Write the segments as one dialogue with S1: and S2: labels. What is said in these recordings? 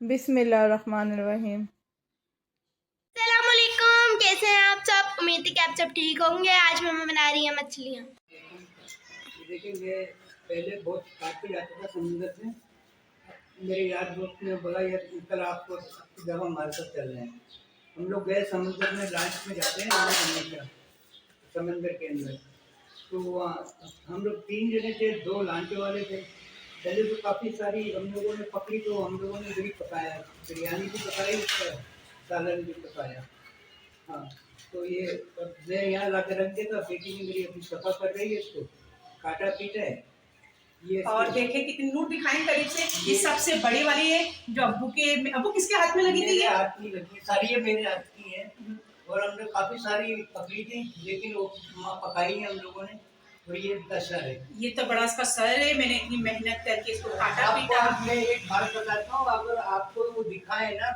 S1: बिस्मिल्लाहिर्रहमानिर्रहीम।
S2: अस्सलामुअलैकुम, कैसे हैं आप सब। उम्मीद है कि आप सब ठीक होंगे। आज मम्मा बना रही है मछलियाँ।
S3: लेकिन ये पहले बहुत काटते जाता था समुद्र से। मेरे यार दोस्त ने बोला यार कल आपको जब हमारे साथ चल रहे हैं। हम लोग गए समुद्र में, लॉन्च में जाते हैं हमेशा समंदर के अंदर। तो वहाँ हम लोग 3 जने थे, 2 लांचे वाले थे। पहले तो काफ़ी सारी हम लोगों ने पकड़ी, तो हम लोगों ने वही पकाया, बिरयानी भी पकाई, उसका सालन भी पकाया। हाँ, तो ये अब मैं यहाँ ला के रख देता, बेटी ने मेरी अभी सफा कर रही है, इसको काटा पीटा है ये।
S4: और देखे कितनी नूर दिखाएं करीब से। ये सबसे बड़ी वाली है जो अब्बू किसके हाथ में लगी थी?
S3: मेरे हाथ में लगी सारी, ये मेरे हाथ की है। और हमने काफी सारी पकड़ी थी, लेकिन वो पकाई है हम लोगों ने। और ये दशहर है,
S4: ये तो बड़ा इसका सर है। मैंने इतनी मेहनत करके इसको काटा पीटा।
S3: मैं एक बात बताता हूँ, अगर आपको वो दिखाए ना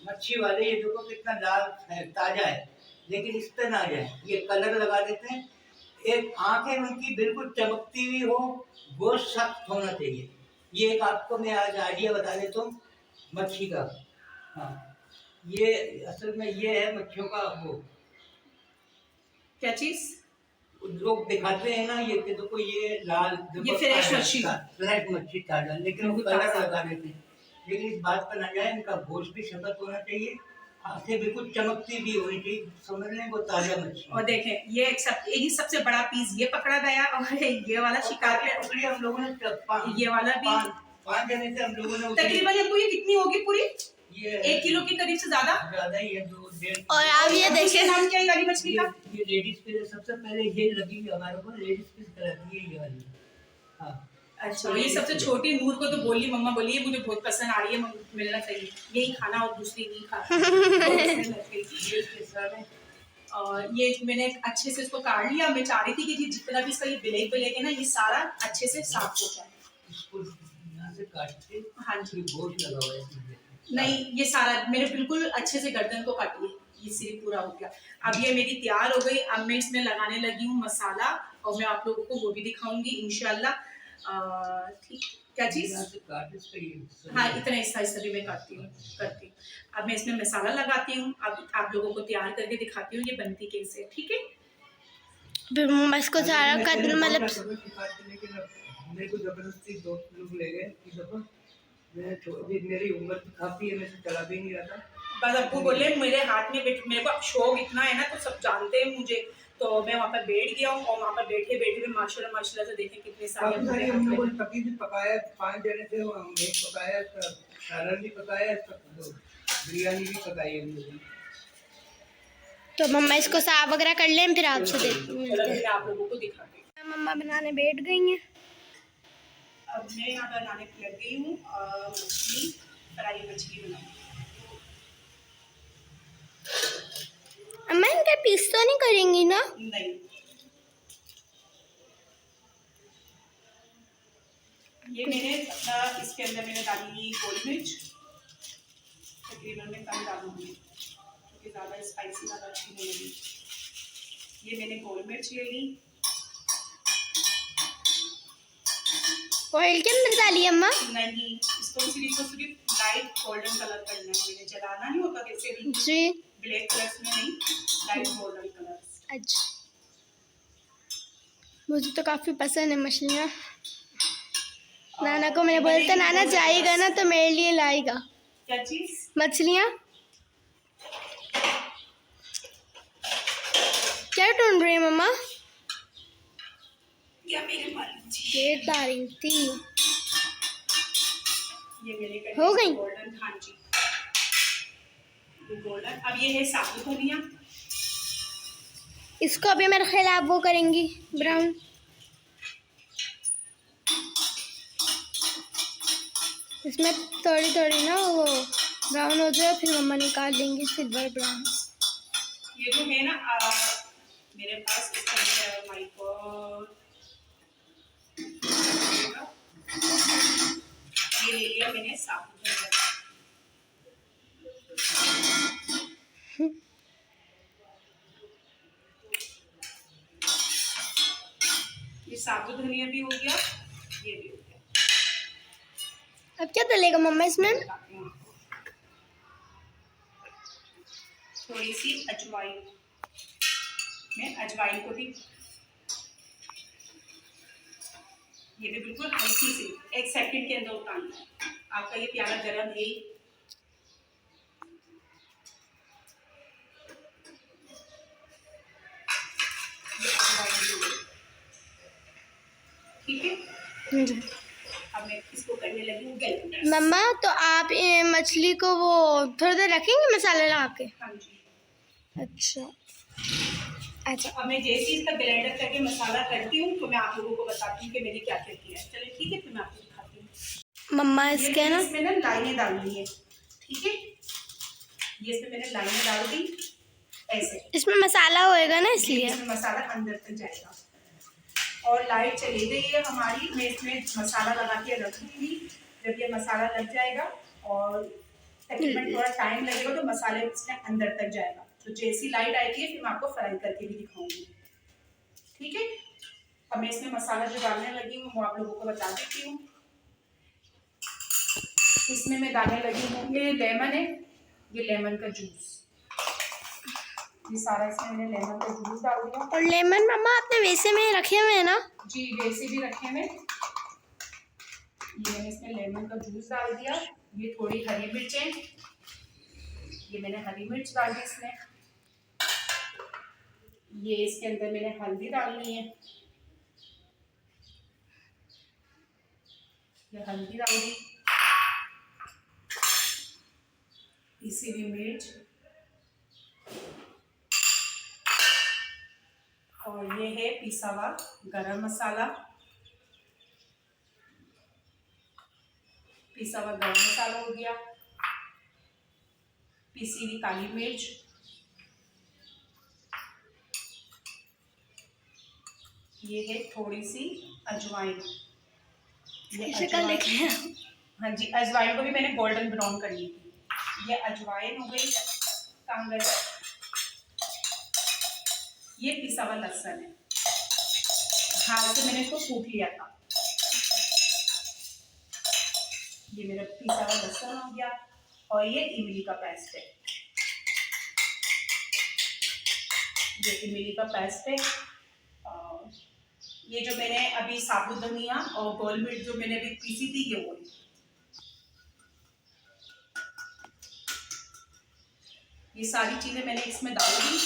S3: मच्छी वाले, ये देखो कितना लाल है, ताजा है, लेकिन इस तरह ना आ जाए, ये कलर लगा देते हैं। एक आंखें उनकी बिल्कुल चमकती हुई हो, गोश्त सख्त होना चाहिए। ये एक आपको मैं आज आइडिया बता देता हूँ मच्छी का। हाँ, ये असल में ये है मच्छियों का वो
S4: क्या चीज
S3: लोग दिखाते हैं ना, ये देखो ये लाल,
S4: ये फ्रेश मच्छी,
S3: फ्रेश मच्छी ताजा, लेकिन वो कलर लगा देते हैं। लेकिन इस बात पर ना जाए, इनका गोश्त भी सख्त होना चाहिए, आंखें बिल्कुल चमकती भी होनी चाहिए, समझ लें वो ताजा मच्छी।
S4: और देखें ये एक सबसे बड़ा पीस ये पकड़ा गया, और ये वाला शिकार पे
S3: पकड़ी हम लोगों ने,
S4: ये वाला भी
S3: 5 जने थे हम लोगों ने।
S4: तकरीबन आपको ये कितनी होगी पूरी?
S3: ये
S4: 1 किलो की करीब से ज्यादा
S3: ही है, 2-1.5।
S2: और आप ये देखिए,
S4: नाम क्या है वाली मछली का?
S3: ये लेडीज के लिए सबसे पहले ये लगी हुई हमारे को, लेडीज फिश कहलाती है ये वाली। हाँ,
S4: अच्छा, ये सबसे छोटी नूर को तो बोली मम्मा बोली मुझे बहुत पसंद आ रही है, मिलना चाहिए यही खाना और दूसरी नहीं खाना। और ये मैंने अच्छे से इसको काट लिया। मैं चाह रही थी कि जितना भी इसका ये ब्लेक है ना, ये सारा अच्छे से साफ हो जाए।
S3: इसको यहाँ से काट के,
S4: हाँ जी,
S3: गोश्त लगा हुआ है।
S4: नहीं ये सारा मैंने बिल्कुल अच्छे से गर्दन को काटी है, ये सिर्फ पूरा हो गया। अब ये मेरी तैयार हो गई। अब मैं इसमें लगाने लगी हूँ मसाला, और मैं आप लोगों को वो भी दिखाऊंगी इंशाल्लाह। ठीक, क्या चीज? हाँ, इतना हिस्सा भी मैं करती हूँ। अब मैं इसमें मसाला लगाती हूँ। अब आप लोगों को तैयार करके दिखाती हूँ ये बनती कैसे है, ठीक है?
S2: फिर मम्मा इसको सारा मतलब
S3: मेरे को जबरदस्ती दोस्त लोग ले गए। मेरी उम्र काफी है, मैं चला भी नहीं रहा था।
S4: बस आपको बोले मेरे हाथ में मेरे को शौक इतना है ना, तो सब जानते हैं मुझे, तो मैं वहाँ पर बैठ गया हूँ। और वहाँ पर बैठे बैठे में माशाल्लाह से देखें कितने सारे
S3: हम लोगों ने पकी भी पकाया, 5 जने थे, हम एक पकाया, सालन भी पकाया, बिरयानी भी पकाई हम लोगों ने।
S2: तो मम्मा इसको साफ वगैरह कर लें, फिर आपसे
S4: मिलते हैं, आप लोगों को दिखाते हैं।
S2: मम्मा बनाने बैठ गई हैं।
S4: अब मैं यहाँ बनाने लग गई हूँ मछली, फ्राई मछली बनाऊँ।
S2: अम्मा इनका पीस तो नहीं करेंगी ना?
S4: नहीं, ये मैंने अपना इसके अंदर मैंने डाली गोल मिर्च, तकरीबन मैं कम डालूंगी क्योंकि ज़्यादा स्पाइसी ज़्यादा अच्छी नहीं लगी। ये मैंने गोल मिर्च ले ली।
S2: ऑयल के अंदर डाली अम्मा?
S4: नहीं, इसको सिर्फ लाइट गोल्डन कलर करना है। मैंने जलाना नहीं होता कैसे भी
S2: जी,
S4: ब्लैक कलर में नहीं, लाइट गोल्डन कलर।
S2: अच्छा, मुझे तो काफ़ी पसंद है मछलियाँ। नाना को मैंने बोलता नाना जाएगा ना तो मेरे लिए लाएगा।
S4: क्या चीज़?
S2: मछलियाँ। क्या ढूंढ रही है मम्मा?
S4: या मेरे मालिक जी,
S2: ये तारीख थी।
S4: ये मेरे
S2: हो गई?
S4: गोल्डन। हाँ जी, गोल्डन। अब ये है साबुत धनिया।
S2: इसको अभी मेरे ख्याल आप वो करेंगी ब्राउन। इसमें थोड़ी थोड़ी ना वो ब्राउन हो जाए, फिर मम्मा निकाल लेंगे सिल्वर ब्राउन।
S4: ये जो है ना मेरे पास इसके अंदर माय गॉड, ये ले लिया मैंने साबुत धनिया। ये साबुत धनिया भी हो गया, ये भी हो गया।
S2: अब क्या डलेगा मम्मा इसमें?
S4: थोड़ी सी अजवाइन, मैं अजवाइन को भी, ये भी बिल्कुल हल्की सी 1 सेकंड के अंदर उतारना है। आपका ये प्याला गरम है, ठीक है। अब मैं इसको करने लगी हूँ गैस।
S2: मम्मा तो आप ये मछली को वो थोड़ी देर रखेंगे मसाला लगा के?
S4: हाँ जी।
S2: अच्छा अच्छा।
S4: अब मैं जैसे इसका ब्लेंडर करके मसाला करती हूँ तो मैं आप लोगों को बताती हूँ कि मैंने क्या क्या किया है। चलिए ठीक है, फिर मैं आपको दिखाती हूँ।
S2: मम्मा इसके ना
S4: इसमें ना लाइनें डालनी है, ठीक है। ये इसमें मैंने लाइनें डाल दी ऐसे,
S2: इसमें मसाला होएगा ना इसलिए।
S4: इसमें मसाला अंदर तक जाएगा। और लाइट चली गई है हमारी, मैं इसमें मसाला लगा के रख दूँगी। जब ये मसाला लग जाएगा और तकरीबन थोड़ा टाइम लगेगा तो मसाले इसमें अंदर तक जाएगा। तो जैसी लाइट आएगी फिर मैं आपको फ्राई करके भी दिखाऊंगी, ठीक है। अब मैं इसमें मसाला जो डालने लगी हूँ वो आप लोगों को बता देती हूँ। इसमें मैं डालने लगी हूँ, ये लेमन है, ये लेमन का जूस, ये सारा इसमें मैंने लेमन का जूस डाल दिया।
S2: और लेमन मम्मा आपने वैसे में रखे हुए हैं ना?
S4: जी वैसे भी रखे हैं। ये मैंने इसमें लेमन का जूस डाल दिया। ये थोड़ी हरी मिर्चें, ये मैंने हरी मिर्च डाल दी इसमें। ये इसके अंदर मैंने हल्दी डालनी है, ये हल्दी डाल दी। पिसी हुई मिर्च, और ये है पिसा हुआ गरम मसाला, पिसा हुआ गरम मसाला हो गया। पिसी हुई काली मिर्च, ये है थोड़ी सी अजवाइन, ये अजवाइन, हाँ जी अजवाइन को भी मैंने गोल्डन ब्राउन कर ली थी। ये अजवाइन हो गई, कांगड़। ये पिसा हुआ लहसुन है, हाथ से मैंने इसको कूट लिया था। ये मेरा पिसा हुआ लहसुन हो गया। और ये इमली का पेस्ट है, ये इमली का पेस्ट है। और ये जो मैंने अभी साबुत धनिया और गोल मिर्च जो मैंने अभी पीसी थी ये वो, ये सारी चीजें मैंने इसमें डाल दी।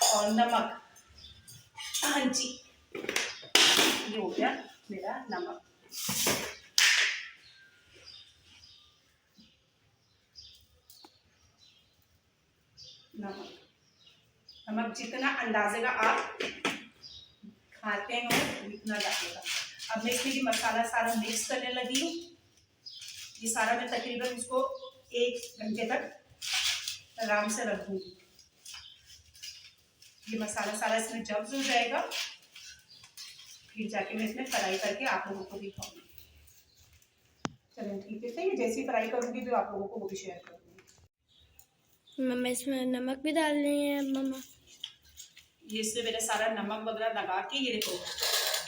S4: और नमक, हाँ जी ये हो गया मेरा नमक। नमक जितना अंदाजे का आप खाते हो उतना डालेगा। अब मैं इसमें मसाला सारा मिक्स करने लगी हूँ। ये सारा मैं तकरीबन इसको 1 घंटे तक आराम से रख दूँगी। ये मसाला सारा इसमें जब्स हो जाएगा, फिर जाके मैं इसमें फ्राई करके आप लोगों को दिखाऊंगी। चलो ठीक है, सही है। जैसे ही फ्राई करूँगी तो आप लोगों को वो भी शेयर करूँगी।
S2: मम्मा इसमें नमक भी डाल रही है मम्मा।
S4: ये इसमें मैंने सारा नमक वगैरह लगा के, ये देखो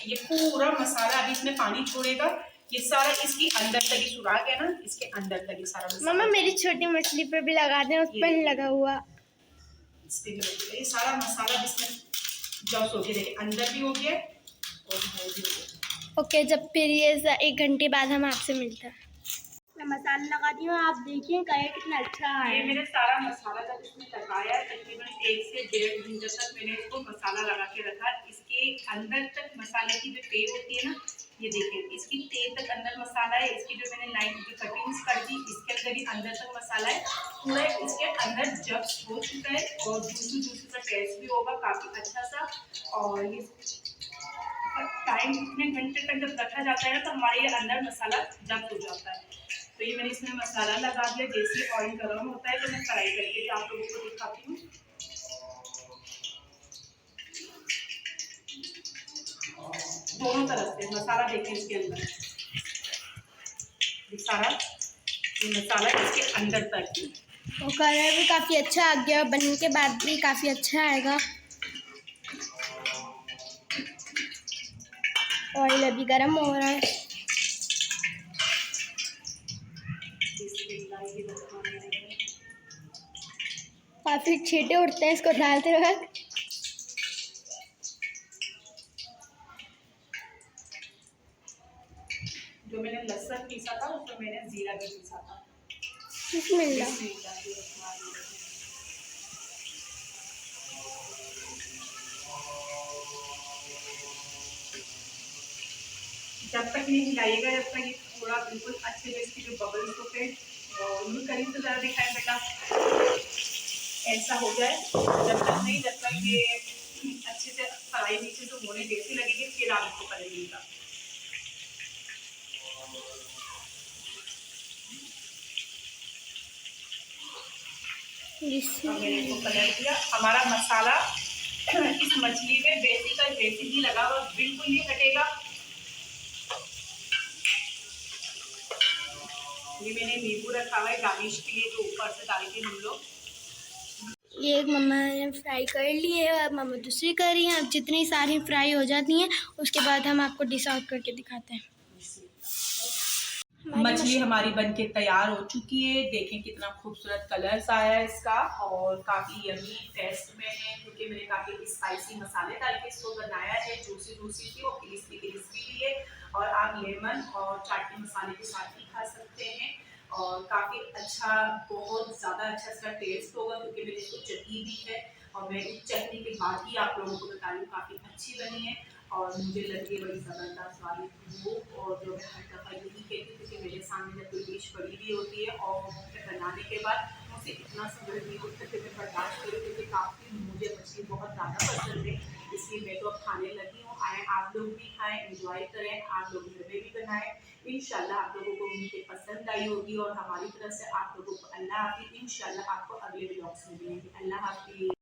S4: ये पूरा मसाला अभी इसमें पानी छोड़ेगा। ये सारा इसकी अंदर तक ही सुराख है ना, इसके अंदर तक ही सारा मसाला।
S2: मम्मा मेरी छोटी मछली पे भी लगा दें, उस पर नहीं लगा हुआ।
S4: इस पे भी ये सारा मसाला इसमें जब हो गया, देखिए अंदर भी हो गया और बाहर भी हो गया।
S2: ओके, जब फिर ये 1 घंटे बाद हम आपसे मिलते हैं। मैं मसाला लगा दी हूँ, आप देखिए कलर कितना अच्छा है।
S4: ये मैंने सारा मसाला जब इसमें लगाया तकरीबन 1 से 1.5 घंटे तक मैंने इसको मसाला लगा के रखा। इसके अंदर तक मसाले की जो तेल होती है ना, ये देखिए इसकी तेल तक अंदर मसाला है। इसकी जो मैंने लाइन की कटिंग्स कर दी इसके अंदर भी अंदर तक मसाला है पूरा। इसके अंदर जब हो चुका है और जूसी जूसी का टेस्ट भी होगा काफ़ी अच्छा सा। और ये टाइम कितने घंटे तक जब रखा जाता है ना तो हमारे ये अंदर मसाला जब हो जाता है। तो ये मैंने इसमें मसाला लगा दिया। जैसे ऑयल गर्म होता है तो मैं फ्राई करके भी आप लोगों को दिखाती हूँ। दोनों तरफ से मसाला देखें इसके अंदर, ये सारा ये मसाला इसके अंदर तक।
S2: और कलर भी काफ़ी अच्छा आ गया, बनने के बाद भी काफ़ी अच्छा आएगा। ऑयल अभी गर्म हो रहा है। काफ़ी छींटे उठते हैं इसको डालते वक्त।
S4: जो मैंने लहसुन पीसा था उसमें मैंने जीरा भी पीसा था।
S2: बिस्मिल्लाह।
S4: जब तक नहीं हिलाइएगा, जब तक ये थोड़ा बिल्कुल अच्छे से इसकी जो बबल्स होते हैं, और करीब से ज़्यादा दिखाएं बेटा, ऐसा हो जाए। जब तक नहीं, जब तक ये अच्छे से फ्राई नीचे से होने जैसी लगेगी, फिर आप इसको करेंगे। मैंने इसको कलर दिया। हमारा मसाला इस मछली में बेसिक ही लगा हुआ, बिल्कुल नहीं हटेगा। ये मैंने नींबू रखा हुआ है गार्निश के लिए, जो ऊपर से डाल के हम लोग।
S2: ये एक मम्मा ने फ्राई कर ली है, अब मम्मा दूसरी कर रही हैं। अब जितनी सारी फ्राई हो जाती हैं उसके बाद हम आपको डिश आउट करके दिखाते हैं।
S4: मछली हमारी बनके तैयार हो चुकी है। देखें कितना खूबसूरत कलर्स आया है इसका, और काफ़ी यमी टेस्ट में है, क्योंकि मैंने काफ़ी स्पाइसी मसाले डाल के इसको बनाया है। जूसी जूसी थी और क्रिस्पी भी है, और आप लेमन और चाट के मसाले के साथ भी खा सकते हैं। और काफ़ी अच्छा, बहुत ज़्यादा अच्छा इसका टेस्ट होगा, क्योंकि मैंने इसको चटनी भी है, और मैं इस चटनी के बाद ही आप लोगों को बता रही हूँ काफ़ी अच्छी बनी है। और मुझे लगी बड़ी ज़बरदस्त वाली भूख, और जो मैं हर दफ़ा यही कहती हूँ, क्योंकि मेरे सामने जब कोई डिश पड़ी हुई होती है और मुझे बनाने के बाद मुझसे इतना सब्र नहीं होता कि मैं बर्दाश्त करूँ, क्योंकि काफ़ी मुझे मछली बहुत ज़्यादा पसंद है। इसलिए मैं तो अब खाने लगी हूँ। आए आप लोग भी खाएँ, एंजॉय करें, आप लोग घर में भी बनाएं। इंशाल्लाह आप लोगों को उनकी पसंद आई होगी, और हमारी तरफ से आप लोगों को अल्लाह हाफ़िज़। इंशाल्लाह आपको अगले व्लॉग्स में मिलेंगे। अल्लाह हाफ़िज़।